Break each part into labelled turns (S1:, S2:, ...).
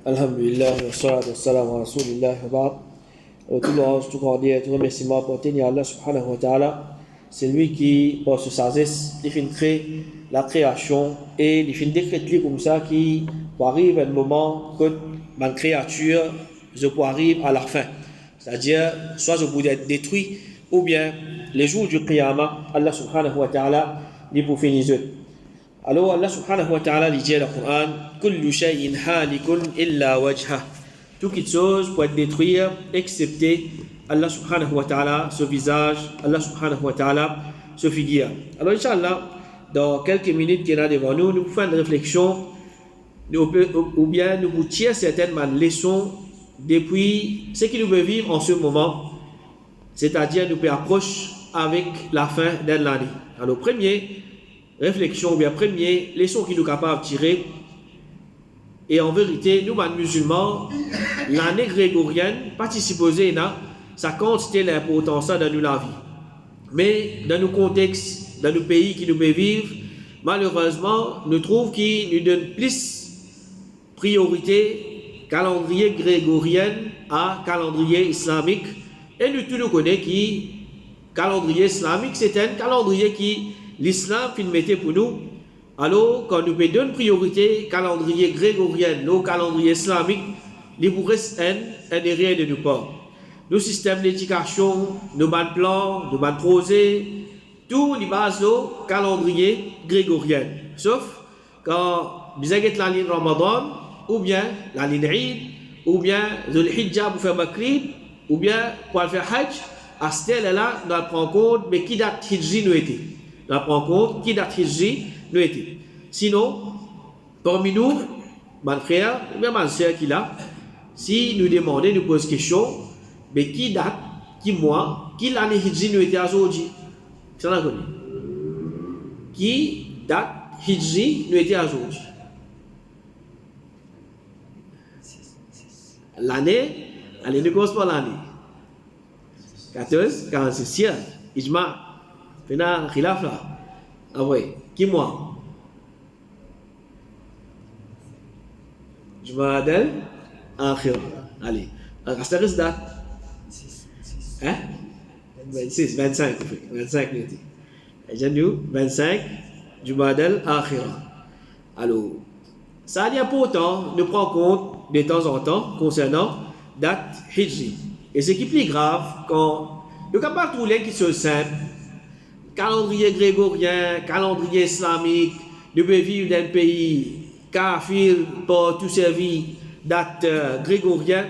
S1: Alhamdulillah, wa salatu wa salam wa rasulillah wa ba'd. Tout l'ange, tout grandir, tout remerciement apporté à Allah subhanahu wa ta'ala. C'est lui qui, par sa sagesse, il fait créer la création et il fait décréter comme ça qui arrive un moment que ma créature je peux arriver à la fin. C'est-à-dire, soit je peux être détruit ou bien les jours du Qiyamah, Allah subhanahu wa ta'ala, il peut finir. Alors Allah subhanahu wa ta'ala dit dans le Coran, kullu shay'in halikun illa wajha. Toute chose peut être détruite excepté Allah subhanahu wa ta'ala, ce visage, Allah subhanahu wa ta'ala, ce figure. Alors Inch'Allah, dans quelques minutes qu'il y a devant nous, nous pouvons faire une réflexion ou bien nous vous tirer certaines leçons depuis ce que nous pouvons vivre en ce moment, c'est-à-dire nous pouvons approcher avec la fin de l'année. Alors premier, réflexion ou bien premier leçon qui nous capable de tirer et en vérité nous musulmans l'année grégorienne pas supposé là ça compte l'importance dans nous la vie mais dans nos contextes dans nos pays qui nous vivent malheureusement nous trouvons qu'ils nous donnent plus priorité calendrier grégorien à calendrier islamique et nous tous nous connaissons qui calendrier islamique c'est un calendrier qui l'islam qu'il mettait pour nous, alors quand nous donnons priorité calendrier grégorien, nos calendrier islamique, il vous reste un rien de nous pas. Nos systèmes d'éducation, nos bons plans, nos bons projets, tout les bases au calendrier grégorien. Sauf quand vous avez la ligne Ramadan, ou bien la ligne Eid, ou bien le Hijjah pour faire Makrib, ou bien pour faire Hajj, à ce là on prend compte, mais qui date Hijri nous était. On prend compte qui date Hijri nous était. Sinon, parmi nous, mon frère ou bien ma soeur qui là, si nous demandons, nous posons question, mais qui date, qui mois, qui l'année Hijri nous était aujourd'hui? Ça l'a connu. Qui date Hijri nous était aujourd'hui? L'année, allez, nous commençons par l'année. 14, 46, Ijma. Fena khilaf là. Ah oui, qui moi? Jumadal akhir. Allez. Ça reste date. Hein? 26, 25. 25 minutes. J'ai dit 25 Jumadal akhir. Alors, ça a important de prendre compte de temps en temps concernant date Hijri. Et ce qui est plus grave, quand le capable de trouver qui se simple, calendrier grégorien, calendrier islamique, nous pouvons vivre dans un pays kafir pour tout servir date grégorien,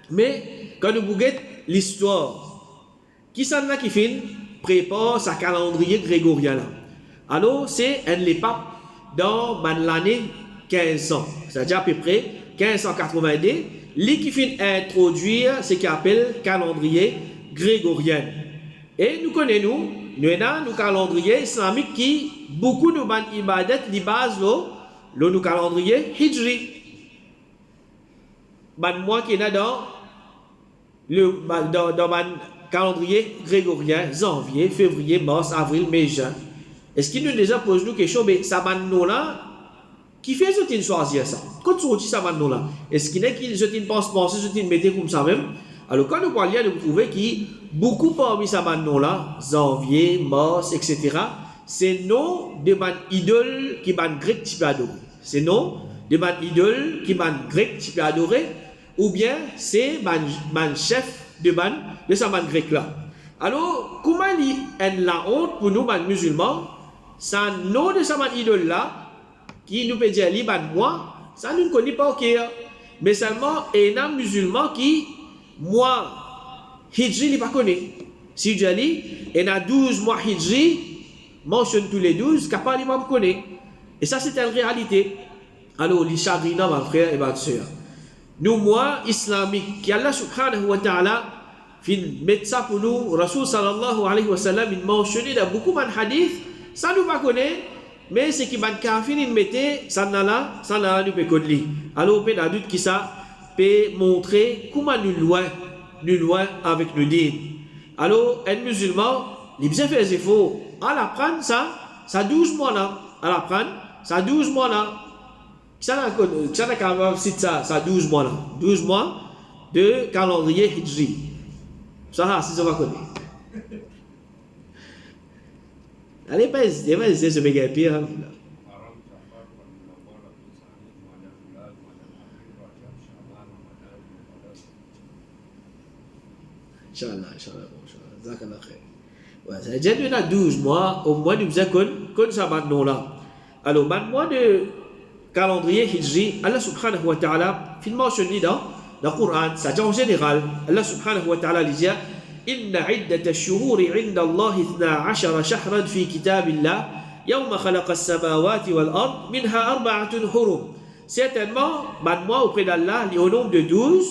S1: mais quand nous regardons l'histoire, qui s'en a qui fait prépare sa calendrier grégorien là. Alors c'est un les papes dans l'année 1500, c'est-à-dire à peu près 1582, lui qui fait introduire ce qu'il appelle calendrier grégorien. Et nous connaissons nous avons nos calendriers islamiques qui, beaucoup de ban ibadat, les bases, nos calendriers hijri. Ban mois qui est dans le calendrier grégorien, janvier, février, mars, avril, mai, juin. Est-ce qu'il nous déjà pose nous question, mais ça ban nous là, qui fait ce qu'il choisir ça? Quand tu dis ça ban nous là, est-ce qu'il est qu'il je pense penser, je t'ai mettre comme ça même? Alors quand nous parlions, nous trouvons qui beaucoup parmi ces noms-là, janvier, mars, etc., c'est nom de ban idoles qui ban grec qui peut adorer. C'est nom de ban idoles qui ban grec qui peut adorer, ou bien c'est ban chef de sa ban grec là. Alors, comment il y a la honte pour nous, ban musulmans, c'est un nom de sa ban idole là, qui nous peut dire, li ban moi, ça nous ne connaît pas ok, mais seulement un musulman qui moi, Hijri, il n'est pas connu. Si je dis, il y a 12 mois Hijri, mentionne tous les 12, capable, il ne pas connaît. Et ça, c'est une réalité. Alors, les chagrins, mes frères et mes sœurs. Nous, mois islamiques, qui Allah subhanahu wa ta'ala, met ça pour nous, Rasul sallallahu alayhi wa sallam, il mentionné dans beaucoup de hadiths, ça nous pas connaît, mais ce qui m'a kafir, il mettait, ça n'a là, nous peut connaître. Alors, on peut doute qui ça, peut montrer comment nous loin avec le dîn. Alors, un musulman, il bien fait des efforts à l'apprendre ça 12 mois là, à l'apprendre ça 12 mois là. Ça n'a quand même ça 12 mois là. 12 mois de calendrier Hijri. Ça, si ça va connaître. Allez, pas hésiter, ce méga pire. Hein. Inch'Allah, Inch'Allah. Ouais, ça veut dire qu'il y a 12 mois, au moins, nous faisons comme ça maintenant là. Alors, mois de calendrier Hijri, Allah subhanahu wa ta'ala, finalement, je dis dans le Coran, ça dit en général, Allah subhanahu wa ta'ala dit إن عدة الشهور عند الله 12 شهرا في كتاب الله يوم خلق السماوات والأرض منها 4 حرم. Certainement, mois auprès d'Allah, il y a au nombre de 12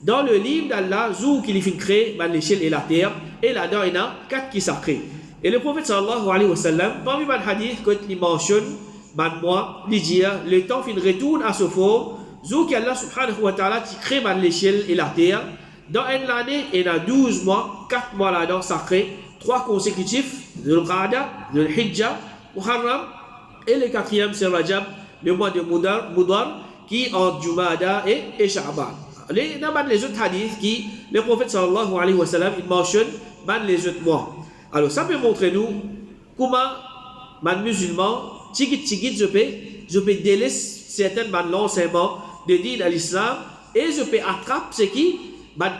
S1: dans le livre d'Allah, Zou qui fait créer l'échelle et la terre, et là-dedans, il y en a 4 qui sacrés. Et le prophète sallallahu alayhi wa sallam, parmi les hadiths, quand il mentionne, mois, il dit, le temps fin retourne à ce forme, Zou qui Allah subhanahu wa ta'ala qui crée l'échelle et la terre. Dans une année, il y a 12 mois, 4 mois là-dedans sacrés, 3 consécutifs, le Qa'da, le Hijja, Muharram, et le 4e c'est Rajab, le mois de Mudar, qui entre Jumada et Sha'ban. Les autres hadiths qui, le prophète sallallahu alayhi wa sallam, il mentionne les autres mois. Alors ça peut montrer nous comment les musulmans, tigit, je peux délaisser certains l'enseignement de din à l'islam et je peux attraper ce qui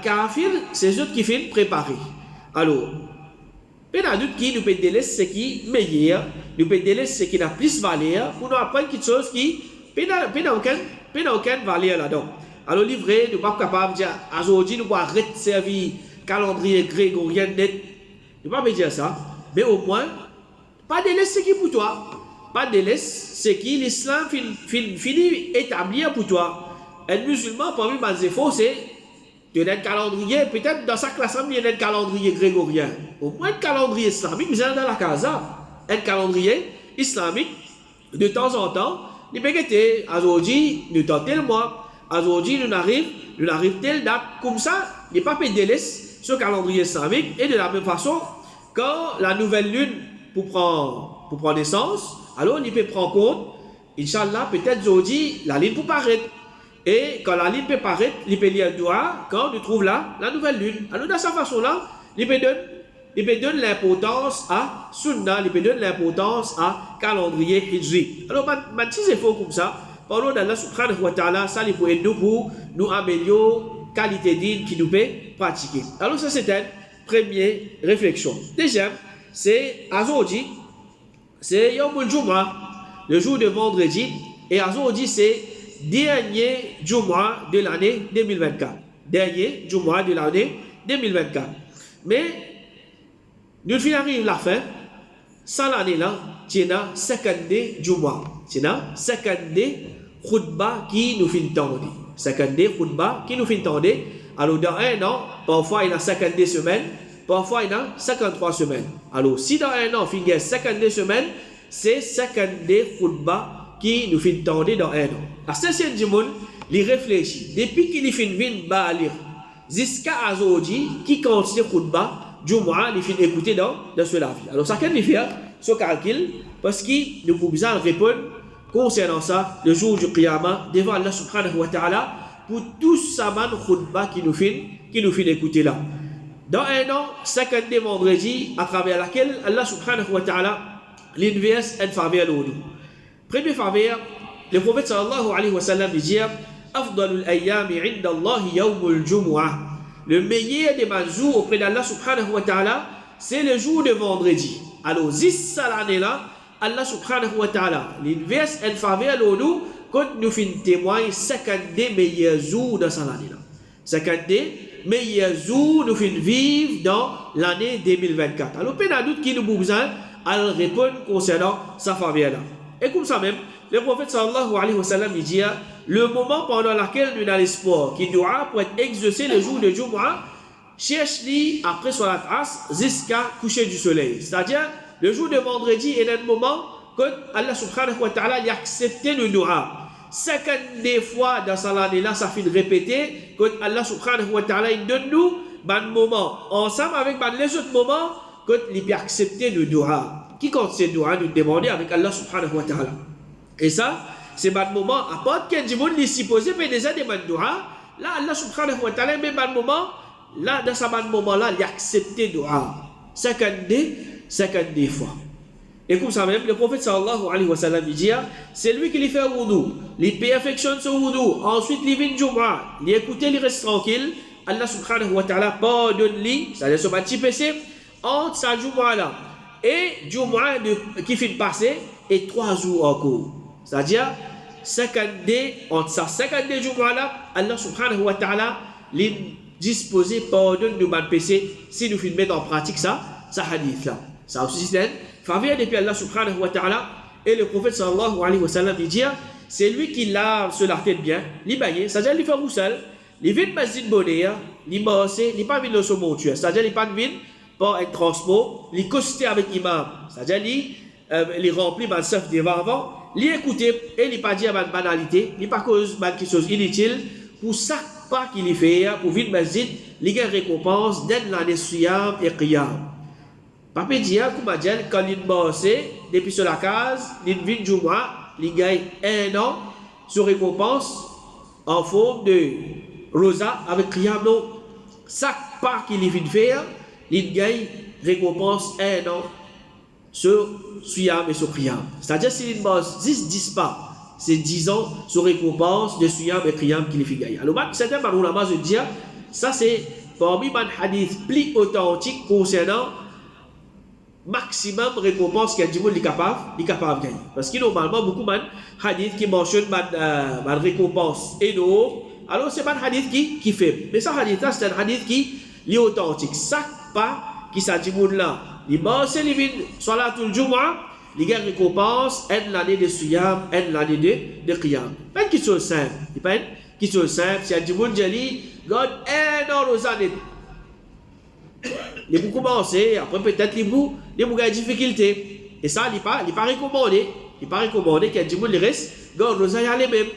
S1: kafir, c'est eux qui viennent préparer. Alors, il y a d'autres qui nous peuvent délaisser ce qui est meilleur, nous peuvent délaisser ce qui a plus de valeur pour nous apprendre quelque chose qui n'a aucune valeur là-dedans. Alors, livré, nous ne sommes pas capables de dire, aujourd'hui, nous pouvons arrêter de servir calendrier grégorien net. Nous ne pouvons pas dire ça, mais au moins, pas délaisser ce qui est pour toi. Pas délaisser ce qui l'islam finit établir pour toi. Un musulman, parmi les défauts, c'est il y a un calendrier, peut-être dans sa classe, il y a un calendrier grégorien. Au moins un calendrier islamique, vous êtes dans la casa. Un calendrier islamique, de temps en temps, il peut être aujourd'hui, nous tentons tel mois, aujourd'hui, nous arrivons telle date. Comme ça, il n'est pas peut délaisser ce calendrier islamique. Et de la même façon, quand la nouvelle lune pour prendre naissance, alors il peut prendre compte, Inch'Allah, peut-être aujourd'hui, la lune pour paraître. Et quand la lune peut paraître, il peut lire le doigt quand on trouve la nouvelle lune. Alors, de cette façon-là, il peut donner l'importance à Sunna, il peut donner l'importance à calendrier Hijri. Alors, si c'est faux comme ça, parlons d'Allah subhanahu wa ta'ala, ça pour aider nous pour nous améliorer la qualité d'île qui nous peut pratiquer. Alors, ça, c'est une première réflexion. Deuxième, c'est aujourd'hui, c'est Yom al-Jum'ah, le jour de vendredi, et aujourd'hui, c'est dernier Jumu'ah de l'année 2024. Dernier Jumu'ah de l'année 2024. Mais, nous finissons la fin, sans l'année là, c'est la 50e Jumu'ah. C'est la 50e khutbah qui nous fait tendre. 50e khutbah qui nous fait tendre. Alors, dans un an, parfois il y a 52 semaines, parfois il y a 53 semaines. Alors, si dans un an, il y a 52 semaines, c'est 52 khutbah qui nous fait tendre dans un an. La session du monde, il réfléchit. Depuis qu'il fait une balir, jusqu'à aujourd'hui, qui continue khutbah, Jumu'ah, il fait écouter dans cela vie. Alors, ça qu'il fait ce calcul, parce qu'il nous pouvons répondre concernant ça, le jour du Qiyamah, devant Allah subhanahu wa ta'ala, pour tout ça, khutbah qui nous fait écouter là. Dans un an, 52 vendredi, à travers laquelle Allah subhanahu wa ta'ala l'inverse une faveur au nous. Premier faveur, le prophète sallallahu alayhi wa sallam dit Afdalul ayyami inda Allah yawmul jumu'ah. Le meilleur des jours auprès d'Allah subhanahu wa ta'ala, c'est le jour de vendredi. Alors, zis l'année là, Allah subhanahu wa ta'ala, l'inverse une faveur au nous, quand nous faisons témoigner 52 meilleurs jours dans cette année là. 52 meilleurs jours nous faisons vivre dans l'année 2024. Alors, pas de doute qui nous besoin à répondre concernant sa faveur là. Et comme ça même, le prophète sallallahu alayhi wa sallam dit le moment pendant lequel nous avons l'espoir qui doit pour être exaucé le jour de Jumu'ah, cherche-lui après sur la trace jusqu'à coucher du soleil. C'est-à-dire, le jour de vendredi est un moment que Allah subhanahu wa ta'ala a accepté le dua. 52 fois dans cette année-là, ça fait répéter que Allah subhanahu wa ta'ala donne nous un moment ensemble avec les autres moments qu'il peut accepter le dua. Qui compte ces doigts nous demander avec Allah subhanahu wa ta'ala. Et ça, c'est un moment, à part qu'il y a du monde qui est supposé faire déjà des dua, là, Allah subhanahu wa ta'ala, même un moment, là, dans ce moment-là, il a accepté dua. 52 fois. Et comme ça même, le prophète sallallahu alayhi wa sallam dit, c'est lui qui lui fait wudu, il perfectionne son wudu, ensuite il vient Jumu'ah, il écoute, il reste tranquille, Allah subhanahu wa ta'ala pardonne lui, c'est-à-dire ce petit péché, entre sa Jumu'ah là, et Jumu'ah qui finit de passer, et 3 jours en cours. C'est-à-dire, 52, entre ça 52 Jumu'ah là, Allah subhanahu wa ta'ala, il disposé pardonne nous mal péché, si nous finissons mettre en pratique ça hadith là. Ça aussi c'est faveur depuis Allah subhanahu wa ta'ala, et le prophète sallallahu alayhi wa sallam dit, c'est lui qui lave sur la tête bien, il baille, c'est-à-dire il fait roussel, il vient de masjid bonheur, il masse, il pas venu sur monture, c'est-à-dire il pas venu pour être transport, il costé avec imam, c'est-à-dire il remplit ma saf devant avant, il écoute et il pas dit une banalité, il pas cause quelque chose inutile, pour ça pas qu'il fait, pour vivre masjid, il a récompense d'être l'année siyam et qiyam. Papa dit, quand il bosse, depuis sur la case, il vient du mois, il gagne 1 an sur récompense en forme de rosa avec qiyam. Chaque pas qu'il vient faire, il gagne récompense 1 an sur siyam et sur qiyam. C'est-à-dire, s'il bosse 10 pas, c'est 10 ans sur récompense de siyam et qiyam qu'il fait gagner. Alors, certains ulama se disent, ça c'est parmi les hadiths plus authentiques concernant maximum récompense qu'il y a du monde est capable de gagner. Parce que normalement, beaucoup de hadiths qui mentionnent ma récompense énorme, alors c'est pas un hadith qui fait. Mais ça, hadith là, c'est un hadith qui est authentique. Chaque pas qui s'est du monde là, il bosse, il vient, soit là tout le jour, il gagne récompense, une l'année de siyam, une l'année de qiyam. Pas une question simple. Il pas une question simple. Si il y a du monde qui dit, God, un an aux années. Les beaucoup commencer, après peut-être les bouts de difficultés. Et ça, il n'est pas recommandé. Il n'est pas recommandé qu'il y ait du monde qui reste, God, nous allons aller même.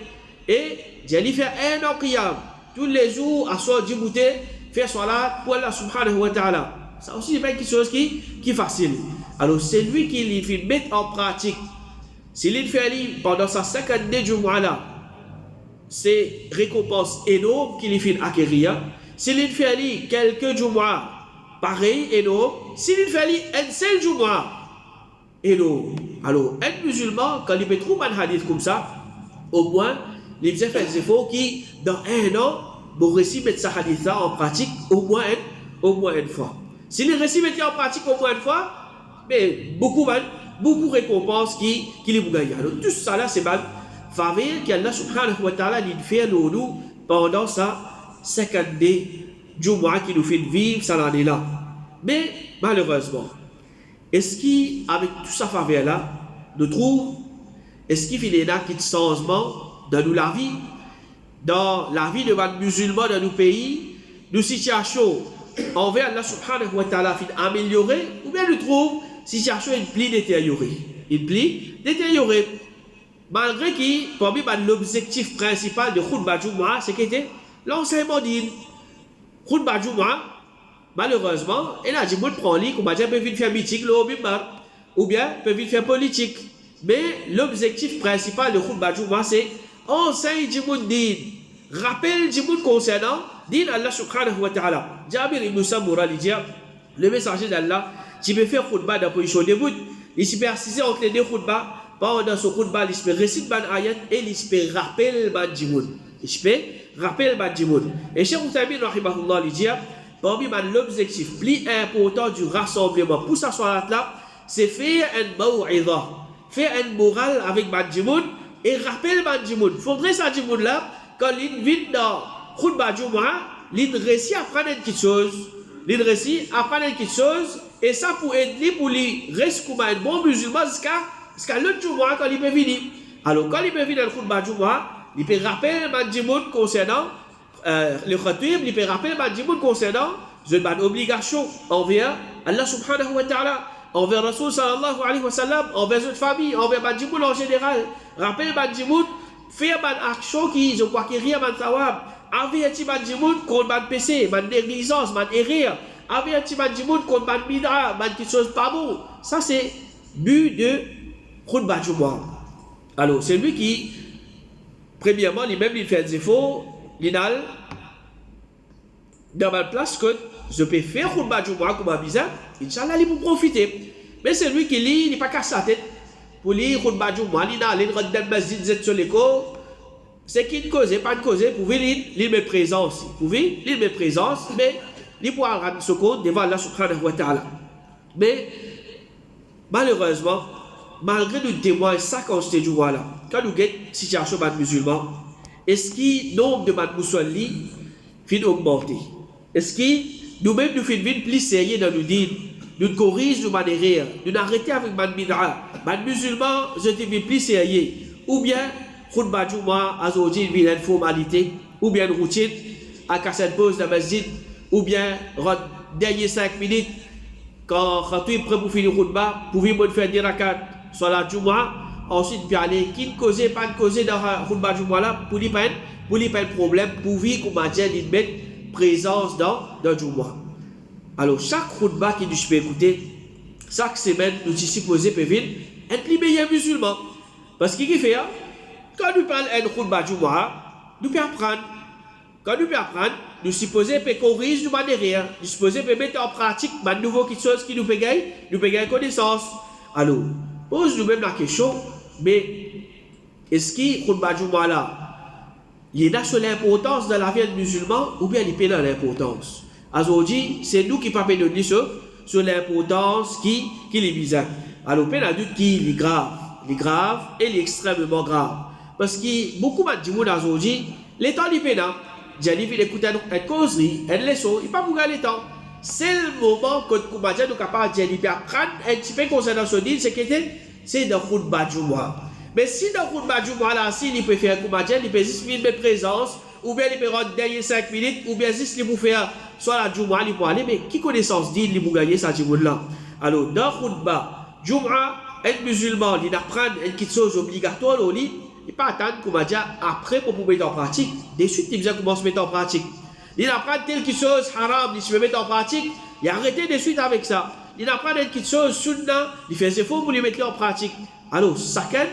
S1: Et j'ai fait 1 an qiyam. Tous les jours, à soi du bouté, faire salat pour Allah subhanahu wa ta'ala. Ça aussi, c'est pas quelque chose qui est facile. Alors, c'est lui qui fait mettre en pratique. S'il fait pendant sa 52 jours là, c'est récompense énorme qu'il fait acquérir. S'il fait quelques jours, pareil, énorme. S'il fait un seul jour, énorme. Alors, un musulman, quand il peut trouver un hadith comme ça, au moins, il fait des efforts qui, dans 1 an, vont réussir à mettre ce hadith là en pratique au moins une fois. S'il réussit à mettre en pratique au moins une fois, mais beaucoup de récompenses qui les gagnent. Alors, tout ça là, c'est mal. Faveur qu'Allah subhanahu wa ta'ala il fait nous pendant ça 52 jours qui nous fait vivre ça l'année là. Mais malheureusement, est-ce qu'avec tout ça faveur là, nous trouvons, est-ce qu'il y a un petit changement dans nous la vie, dans la vie de nos musulmans dans nos pays, nos situations envers Allah subhanahu wa ta'ala améliorer, ou bien nous trouvons situation est plus détériorée. Il plie détérioré. Malgré que, parmi l'objectif principal de Khutbah Jumu'ah, c'est que l'enseignement dit Khutbah Jumu'ah, malheureusement, il a dit que prend lit, comme dire, peut faire mythique, ou bien peut faire politique. Mais l'objectif principal de Khutbah Jumu'ah, c'est enseigner du monde dit, rappel du monde concernant, dit Allah subhanahu wa ta'ala. Jabir ibn Samura dit, le messager d'Allah, tu peux faire khutbah dans la position debout, il se peut assister entre les deux khutbahs, pendant ce khutbah, il se peut réciter ban ayat et il se peut rappeler ban djimoun. Il se peut rappeler ban djimoun. Et Cheikh Outaïmin, rahimahullah, il dit, parmi l'objectif plus important du rassemblement pour sa soirée là, c'est faire un maw'idha, faire un moral avec ban djimoun et rappeler ban djimoun. Il faudrait ça djimoun là, quand il vient dans khutbah Jumu'ah, il réussit à prendre quelque chose. Il réussit à prendre quelque chose. Et ça pour aider pour lui rester comme un bon musulman jusqu'à l'autre jour quand il peut venir. Alors quand il peut venir dans le khutbah Jumu'ah, il peut rappeler le concernant le khatib, il peut rappeler le concernant une obligation envers Allah subhanahu wa ta'ala, envers Rasul sallallahu alayhi wa sallam, envers notre famille, envers le en général. Rappeler le faire une action qui, je crois qu'il y a un tawab, avertir le contre le péché, la négligence, l'erreur. Avertir le contre le bid'a, quelque chose pas bon. Ça c'est but de Khutbah Jumu'ah. Alors c'est lui qui premièrement, lui-même, il fait des efforts, il a dans ma place que je peux faire khutba Jumu'ah comme un bizarre, Inch'Allah, il peut profiter. Mais c'est lui qui lit, il n'est pas cassé la tête. Pour lire khutba Jumu'ah, il a allé dans le masjid, sur l'école. C'est qui ne cause, pas de cause, pour venir, il met présence. Pour venir, il met présence, mais il pourra rendre ce compte devant Allah subhanahu wa ta'ala. Mais, malheureusement, malgré nous témoignons ça quand c'était du là, quand nous avons une situation de musulmans, est-ce que le nombre de musulmans fin augmenter? Est-ce que nous-mêmes nous faisons plus sérieux dans nous dire, nous corrigeons nos manières, nous arrêtons avec les bid'a, les musulmans, je deviens plus sérieux, ou bien, khutba Jumu'ah, aujourd'hui, une formalité, ou bien une routine, à casser une pause dans le masjid, ou bien, dernier 5 minutes, quand tu es prêt pour finir le khutba, pour venir faire des rakats sur la Jumu'ah, ensuite, puis aller, qui ne cause pas de cause dans le khutba Jumu'ah là, pour lui pas un problème, pour vivre, comme on dit, il met présence dans le Jumu'ah. Alors, chaque khutba que nous peux écouter, chaque semaine, nous sommes supposés être les meilleurs musulmans. Parce qu'il fait, quand nous parlons de khutba Jumu'ah, nous pouvons apprendre. Quand nous pouvons apprendre, nous supposons corriger de manière, nous supposons mettre en pratique de nouvelles choses qui nous peuvent gagner connaissance. Alors, pose nous-mêmes la question, mais est-ce que khutba Jumu'ah là, il y a sur l'importance de la vie des musulmans ou bien il y a dans l'importance? Aujourd'hui, c'est nous qui ne pouvons pas donner sur l'importance qui est bizarre. Alors, il y a un doute qui est grave. Il est grave et il est extrêmement grave. Parce que beaucoup de gens aujourd'hui, les temps du pénal, j'ai dit d'écouter une causerie, une leçon, il n'y a pas beaucoup de temps. C'est le moment que nous sommes capables d'apprendre un petit peu concernant ce deal, c'est dans le khutba Jumu'ah. Mais si dans le khutba Jumu'ah, là, il peut faire comme il peut juste filmer présence, ou bien il peut rendre derrière 5 minutes, ou bien juste il peut faire soit la Jumu'ah, il peut aller, mais qui connaissance dit il peut gagner ça là. Alors, dans le khutba Jumu'ah, un musulman, il apprend une chose obligatoire au lit. Il ne pas attendre, comme on dit, après pour mettre en pratique. De suite, il commence à mettre en pratique. Il apprend quelque chose haram, il se met en pratique, il arrête de suite avec ça. Il apprend quelque chose sunna, il fait ses efforts pour le mettre en pratique. Alors, chacun,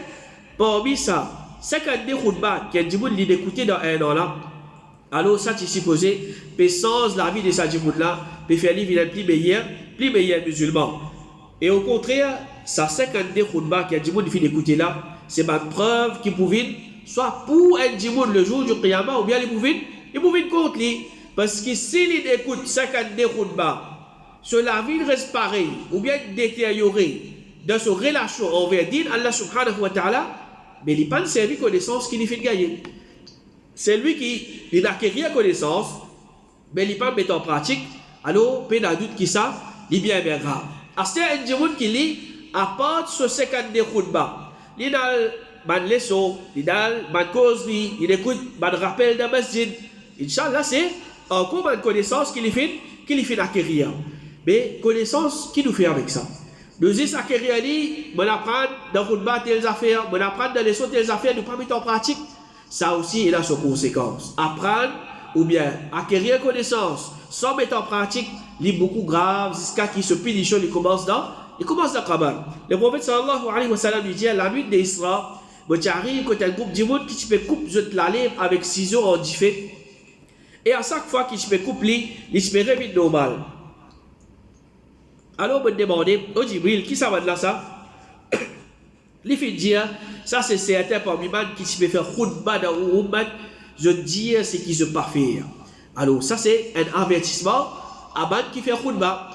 S1: parmi ça, 52 khutbas qui est du monde d'écouter dans un an là, alors ça, tu supposé, peut sans la vie de ça du monde là, peut faire vivre un plus meilleur musulman. Et au contraire, ça 52 khutbas qui est du monde d'écouter là, c'est ma preuve qui pouvait soit pour un djimoun le jour du Qiyamah ou bien il pouvait contre lui. Parce que s'il écoute 52 khutbas, sur la vie reste pareil ou bien détérioré dans sa relation envers Din Allah subhanahu wa ta'ala, mais il n'a pas servi connaissance qui lui fait gagner. C'est lui qui n'a acquérir connaissance, mais il n'a pas mettre en pratique, alors, peu de doute qui ça, il est bien grave. Alors, c'est un djimoun qui lit apporte ce 52 khutbas. Il a une leçon, il a une causerie, il écoute un rappel d'un masjid. Inch'Allah, c'est encore une connaissance qu'il fait acquérir. Mais connaissance, qui nous fait avec ça? Nous disons acquérir, on apprend dans le khutbah telles affaires, on apprend dans les leçons telles affaires, nous ne pas mettre en pratique. Ça aussi, il a ses conséquences. Apprendre ou bien acquérir connaissance sans mettre en pratique, il est beaucoup grave jusqu'à qu'il se pile, il commence dans le Kabar. Le prophète sallallahu alayhi wa sallam dit la nuit d'Isra, tu arrives quand un groupe de monde qui te coupe la lèvre avec ciseaux en diffé. Et à chaque fois qu'il se coupe, il se réveille normal. Alors, on me demande, oh Jibril, qui ça va de là ça? Il fait dire, ça c'est certain parmi les qui se faire khutba dans l'ummat, je dis ce qu'ils ne pas faire. Alors, ça c'est un avertissement à man qui fait khutba.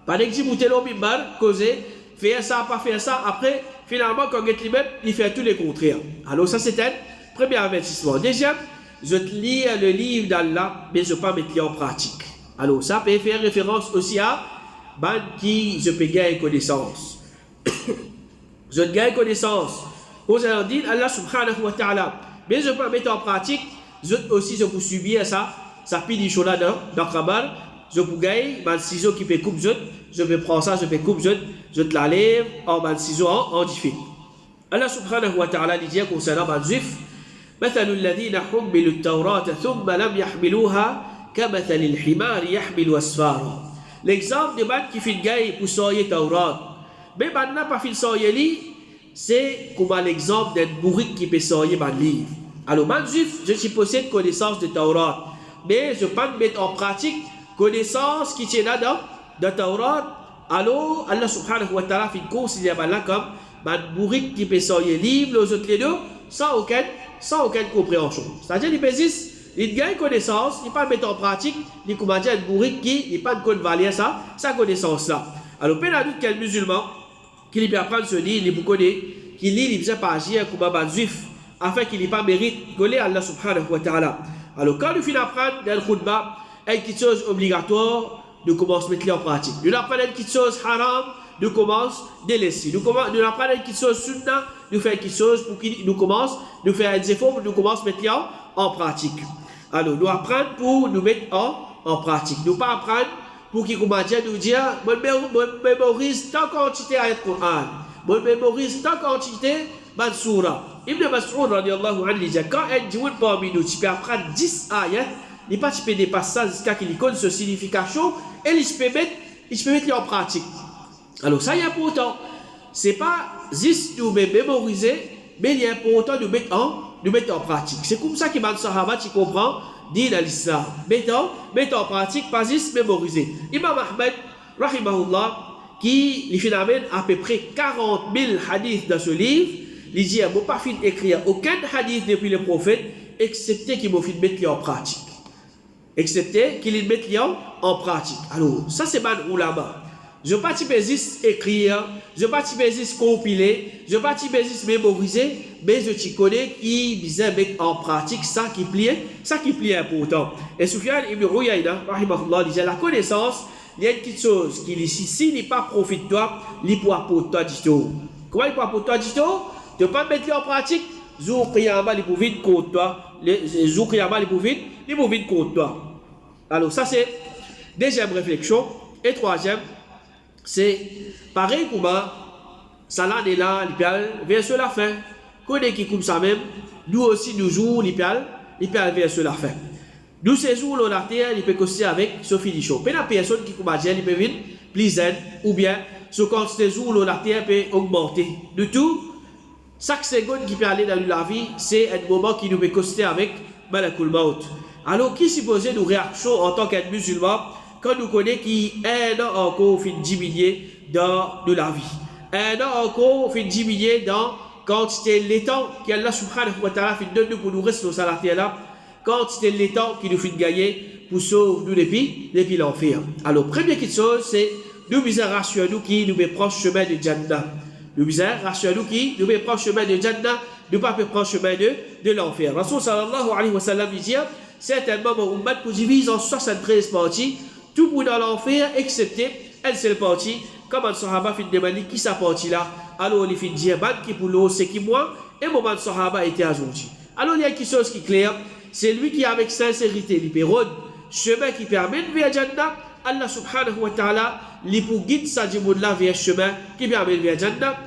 S1: Par exemple, vous êtes mimbar, causer, faire ça, pas faire ça. Après, finalement, quand vous êtes lui-même, il fait tous les contraires. Alors, ça, c'est un premier avertissement. Deuxième, je te lis le livre d'Allah, mais je ne peux pas mettre en pratique. Alors, ça peut faire référence aussi à ban qui je peux gagner connaissance. Je gagne connaissance. Quand on dit Allah subhanahu wa ta'ala, mais je ne peux pas mettre en pratique, je peux subir ça, ça pile du chola dans le kabar. Je peux gagner, un ciseau qui peut couper, je peux prendre ça, je peux couper, je te la lève, en ciseau en diffé. Allah subhanahu wa ta'ala dit concernant les juifs, مثل الذين حملوا التوراة ثم لم يحملوها كمثل الحمار يحمل أسفارا. L'exemple de man qui fait gagner pour sortir Taurat, mais man n'a pas fait sortir, c'est comme l'exemple d'un bourrique qui peut sortir un livre. Alors, man juif, je possède connaissance de Taurat, mais je ne peux pas mettre en pratique connaissance qui tient là dans Taurat. Alors, Allah subhanahu wa ta'ala fait considérer là comme man bourrique qui peut sortir livre, les autres les deux, sans aucune compréhension. C'est-à-dire, il existe, il gagne connaissance, il ne peut pas mettre en pratique, il commence à être bourrique qui n'est pas de quoi valier sa connaissance-là. Alors, peu d'adulte quel musulman qui peut apprendre ce livre, il connaît, qui lit, il ne peut pas agir comme un juif, afin qu'il n'ait pas mérite de Allah subhanahu wa ta'ala. Alors, quand nous finissons d'apprendre dans le khutbah, quelque chose obligatoire, nous commençons à mettre en pratique. Nous apprenons quelque chose haram, nous commençons à délaisser. Nous apprenons quelque chose sunnah, nous faisons quelque chose pour qu'il nous commence, nous faisons des efforts pour nous commencer à mettre en pratique. Alors, nous apprenons pour nous mettre en pratique. Nous pas apprendre pour qu'il commence à nous dire, moi, mémorise tant quantité à Coran, moi, mémorise tant quantité de surah. Ibn Mas'ud radiallahu anhu dit, quand un djihad parmi nous, tu peux apprendre 10 ayats, il pas tu peux dépasser ça jusqu'à qu'il connaisse sa signification et il peut mettre en pratique. Alors ça y est pour autant, c'est pas juste nous mémoriser, mais il y a pour autant nous mettre en pratique. C'est comme ça que les Sahaba, tu comprends, dit dans l'islam. Mettre en pratique, pas juste mémoriser. Imam Ahmed, rahimahullah, qui lui amène à peu près 40 000 hadiths dans ce livre, il dit, je ne peux pas écrire aucun hadith depuis le prophète, excepté qu'il m'a fait mettre en pratique. Excepté qu'il mette en pratique. Alors, ça c'est mal ulama. Je ne peux pas juste écrire, je ne peux pas juste compiler, je ne peux pas juste mémoriser, mais je te connais qui vient mettre en pratique ça qui plie important. Et Soufiane ibn Uyayna, rahimahullah, disait la connaissance, il y a une petite chose qui dit, si il n'est pas profitoire, il pourra pour toi du tout. Comment il pourra pour toi du tout? Tu ne peux pas mettre en pratique, jour qiyama, il pour vite contre toi, jour qiyama, il pour vite contre toi. Alors ça c'est deuxième réflexion. Et troisième, c'est pareil comme ça là est là, il vient sur la fin. Connaît qui comme ça même, nous aussi nous jouons, il vient sur la fin. Nous ces jours là la terre, il peut causer avec ce finition. Puis la personne qui commence il peut venir plus zen ou bien ce quand ces jours là la terre peut augmenter. De tout, chaque seconde qui peut aller dans la vie, c'est un moment qui nous peut causer avec Malakul Maut. Alors, qui supposait nos réactions en tant qu'être musulman quand nous connaissons qu'un an encore fait diminuer dans la vie? Un an encore fait diminuer dans quantité de temps qu'Allah subhanahu wa ta'ala fait donner pour nous rester dans la terre là, quantité de temps qu'il nous fait gagner pour sauver nous depuis l'enfer. Alors, première chose, c'est nous misons rassurons nous qui nous met proche chemin de Jannah. Nous misons rassurons nous qui nous met proche chemin de Jannah, nous pas proche chemin de l'enfer. Rasul sallallahu alayhi wa sallam dit, certainement, mon ummat pour divise en 73 parties, tout pour dans l'enfer, excepté elle seule partie. Comme un sahaba fait demander qui sa partie là, alors il fait dire, qui pour l'eau, c'est qui moi, et mon sahaba était ajouté. Alors il y a quelque chose qui est clair, c'est lui qui avec sincérité, il peut rendre chemin qui permet vers Jannah, Allah subhanahu wa ta'ala, il pour guider sa djimoud-là vers chemin qui permet vers Jannah.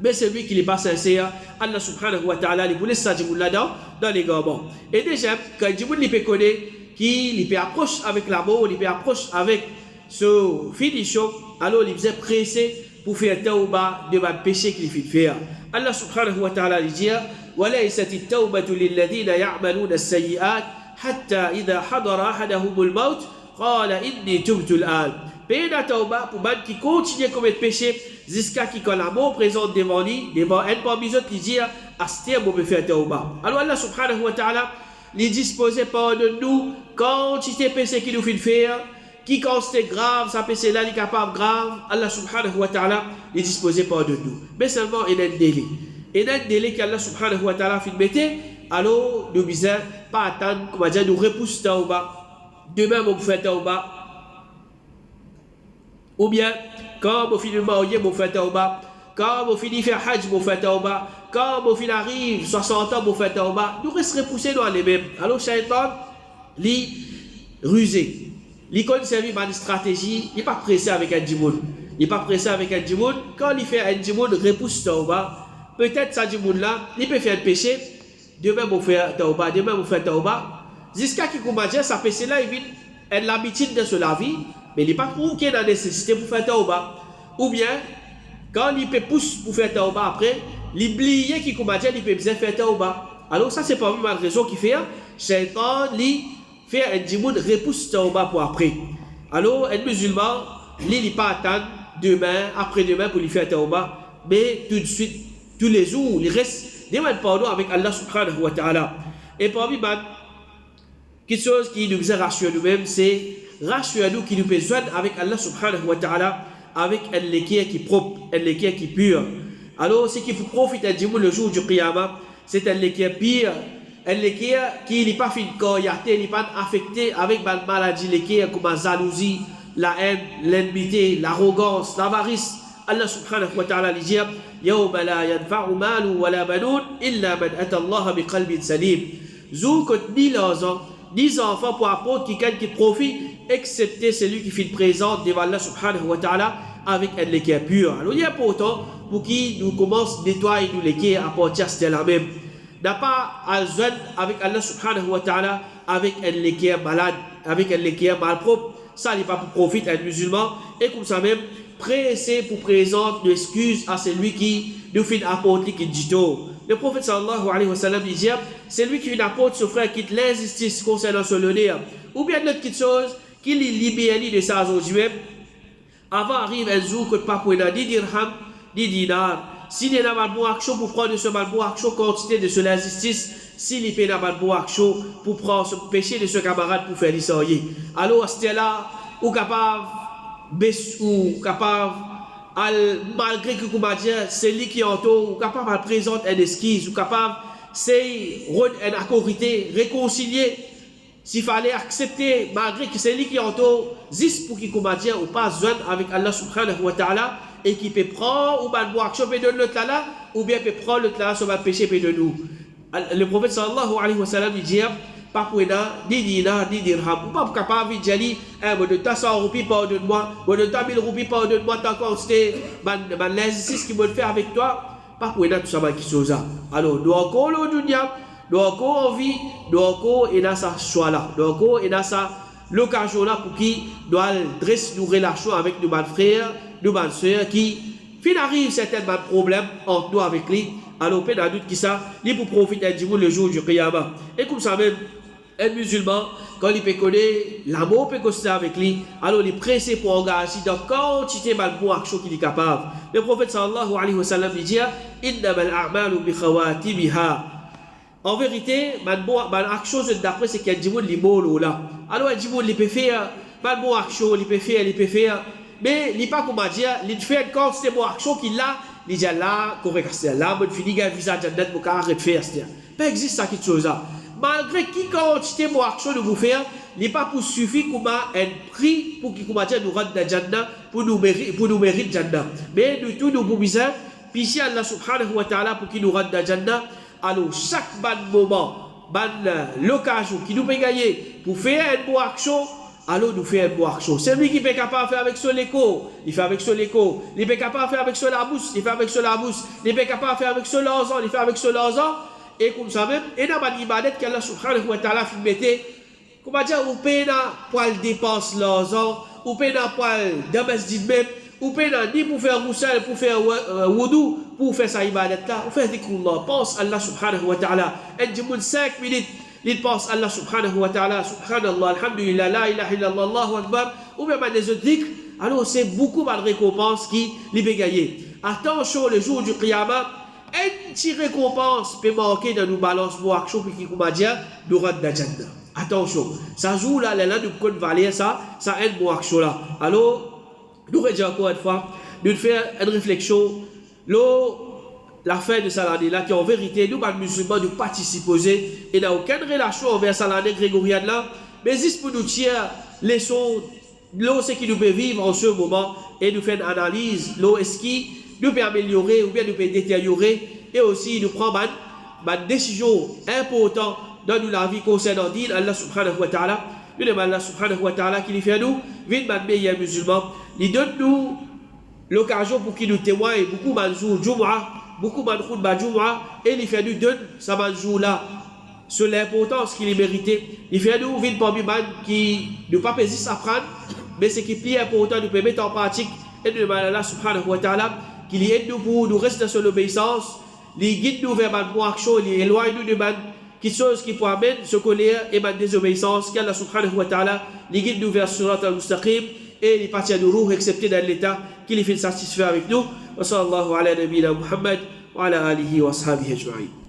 S1: Mais c'est lui qui n'est pas sincère, Allah subhanahu wa ta'ala, il laisse sa djimoud là-dedans, dans les garbons. Et déjà, quand djimoud il peut connaître, qu'il peut approcher avec l'amour, il peut approcher avec ce finition, alors il faisait presser pour faire tauba de ma péché qu'il fait faire. Allah subhanahu wa ta'ala dit, وَلَيْسَتِ التَّوْبَةُ لِلَّذِينَ يَعْمَلُونَ السَّيِّئَاتِ حَتَّى إِذَا حَضَرَ أَحَدَهُمُ الْمَوْتِ قَالَ إِنِّي تُبْتُ الْآنَ. Payer la tauba pour man qui continue à commettre péché jusqu'à qui quand la mort présente devant lui, devant un parmi les autres, il dit à ce terme on peut faire tauba. Alors Allah subhanahu wa ta'ala, il dispose pardonne nous quantité de péché qui nous fait faire, qui quand c'est grave, ça péché là, il est capable grave, Allah subhanahu wa ta'ala, il dispose pardonne nous. Mais seulement il y a un délai. Il y a un délai qu'Allah subhanahu wa ta'ala fait mettre, alors nous disons pas attendre, comment dire, nous repousse tauba. Demain on peut faire tauba. Ou bien, quand on finit de marier, on fait tauba. Quand on finit de faire hajj, on fait tauba. Quand on finit d'arriver 60 ans, on fait tauba. Nous restons repoussés dans les mêmes. Alors, Shaitan, il rusé. Il connaît servir par une stratégie. Il n'est pas pressé avec un djimoun. Il n'est pas pressé avec un djimoun. Quand il fait un djimoun, repousse tauba. Peut-être ça djimoun là, il peut faire un péché. Demain, on fait tauba. Demain, on fait tauba. Jusqu'à qu'il commence ça péché là, il vient l'habitude de se laver. Mais il n'est pas trouvé qu'il y a la nécessité pour faire tauba. Ou bien, quand il peut pousser pour faire tauba après, l'oublier qui commence il peut bien faire tauba. Alors ça c'est pas une raison qui fait Shaitan lui fait un djimoun repousse tauba pour après. Alors un musulman lui pas attendre demain, après-demain pour lui faire tauba, mais tout de suite, tous les jours, il reste demande pardon avec Allah subhanahu wa ta'ala. Et parmi quelque chose qui nous rassure nous-mêmes, c'est rassure-nous qui nous besoin avec Allah subhanahu wa ta'ala, avec un liquide qui est propre, un liquide qui est pur. Alors, ce qui faut profiter du le jour du Qiyamah, c'est un liquide pur, un liquide qui n'est pas fait il n'est pas affecté avec une maladie liquide comme la jalousie, la haine, l'enmité, l'arrogance, l'avarice. Allah subhanahu wa ta'ala dit يوم لا ينفع مال ولا بنون إلا من أتى الله بقلب سليم. Zou que ni l'argent, ni les enfants pour apporter quelqu'un qui profite, excepté celui qui fait présent devant Allah subhanahu wa ta'ala avec un liquide pur. Alors il est important pour qui nous commence à nettoyer nos liquides à partir de la même. N'a pas à joindre avec Allah subhanahu wa ta'ala avec un liquide malade, avec un liquide malpropre. Ça n'est pas pour profiter un musulman. Et comme ça même, pressé pour présenter une excuse à celui qui nous fait apporter qui dit tout. Le prophète sallallahu alayhi wa sallam dit c'est lui qui vient apporter son frère qui l'injustice concernant son honneur. Ou bien notre petite chose qui les libère de sa aujourd'hui. Avant arrive un jour que pas pour ni dirham ni dinar. S'il y a un bon action pour prendre ce bon action quantité de son injustice, s'il y a un bon action pour prendre ce péché de ce camarade pour faire l'historier. Alors à ce là ou capable ou capable malgré que comment dire c'est lui qui entoure ou capable de présenter une esquisse ou capable c'est une accorité réconcilier s'il fallait accepter malgré que c'est lui qui entoure juste pour qu'il comment dire ou pas joindre avec Allah subhanahu wa ta'ala et qui peut prendre ou bien boire action peut donner l'autre là ou bien peut prendre l'autre là sur le péché peut de nous. Le prophète sallallahu alayhi wa sallam dit pas pour ni dinar ni dirham ou pas capable de dire de ta 100 roupies pardonne-moi ou de ta 1000 roupies pardonne-moi tant qu'on c'était l'injustice qui me fait avec toi pas pour tout ça qui chose alors nous encore le dunya nous encore envie nous encore et dans sa choix là nous encore et dans sa l'occasion là pour qui doit dresser nos relations avec nos bons frères nos bonnes sœurs qui fin arrive certains problèmes entre nous avec lui alors peut doute qui ça il pour profiter du le jour du Qiyamah et comme ça même un musulman, quand il peut connaître l'amour peut causer avec lui, alors il est pressé pour engager dans quantité de bonnes actions qu'il est capable. Le prophète sallallahu alayhi wa sallam dit innamal a'malu bi khawatimiha. En vérité, bonne action d'après c'est qu'il y a des gens qui sont là. Alors il dit il peut faire bonne action, il peut faire, mais il n'est pas comment dire, il fait une quantité de bonnes actions qu'il a, il dit là, correct, là, il finit un visage de pour arrêter de faire. Pas existe ça quelque chose là. Malgré qui quantité de action de vous faire, il n'est pas pour suffire comme un prix pour qui nous rendre dans Jannah, pour nous mériter Jannah. Mais nous tous nous pouvons puis si Allah subhanahu wa ta'ala pour qui nous rende dans Jannah, alors chaque bon moment, l'occasion qui nous peut gagner pour faire une bonne action, alors nous faisons une bonne action. C'est lui qui est capable de faire avec son écho, il fait avec son écho. Il est capable de faire avec son labousse, il fait avec son labousse. Il est capable de faire avec son l'argent, il fait avec son l'argent. Et comme ça même, et dans l'ibadat qu'Allah subhanahu wa ta'ala fait mettre, comment dire, ou peut pour le dépense l'argent, ou peut pour le masjid même, ou peut ni pour faire roussel, pour faire wudu, pour faire sa ibadat là, ou faire dhikrullah, pense Allah subhanahu wa ta'ala. Et du monde 5 minutes, il pense Allah subhanahu wa ta'ala, subhanallah, alhamdulillah, la ilaha illallah, Allahu akbar, ou même des autres dhikr, alors c'est beaucoup de récompenses qui les peut gagner. Attention, le jour du Qiyamah, une petite récompense peut manquer dans nos balances pour action puis qui comment dire nous rendre dans Jannah. Attention, ça joue là nous compte valer ça aide pour action là. Alors nous redis encore une fois, nous faire une réflexion la fin de cette année là qui en vérité nous les musulmans nous participons et n'a aucune relation envers cette année grégorienne là, mais juste pour nous tirer leçon l'eau ce qui nous peut vivre en ce moment et nous faire une analyse l'eau est-ce qui nous peut améliorer ou bien nous peut détériorer et aussi nous prendre une décision importante dans la vie concernant din Allah subhanahu wa ta'ala. Nous demandons Allah subhanahu wa ta'ala qui nous fait nous, vite man meilleur musulman, il donne nous l'occasion pour qu'il nous témoigne beaucoup de jours Jumu'ah, beaucoup de khutbah Jumu'ah et il fait nous donne ça jour là sur l'importance qu'il mérité. Il fait nous vite parmi man qui ne pas juste apprendre mais ce qui est plus important nous mettre en pratique et nous demandons Allah subhanahu wa ta'ala qu'il aide nous pour nous rester sur l'obéissance il guide nous vers bonne action, il éloigne nous de quelque chose qui peut amener ce colère et ma désobéissance, qu'Allah subhanahu wa ta'ala, il guide nous vers surat al-mustaqim et il partit à nous roues, excepté dans l'état qu'il est fait satisfaire avec nous. Wa sallallahu ala nabina Muhammad wa ala alihi wa ashabihi ajma'in.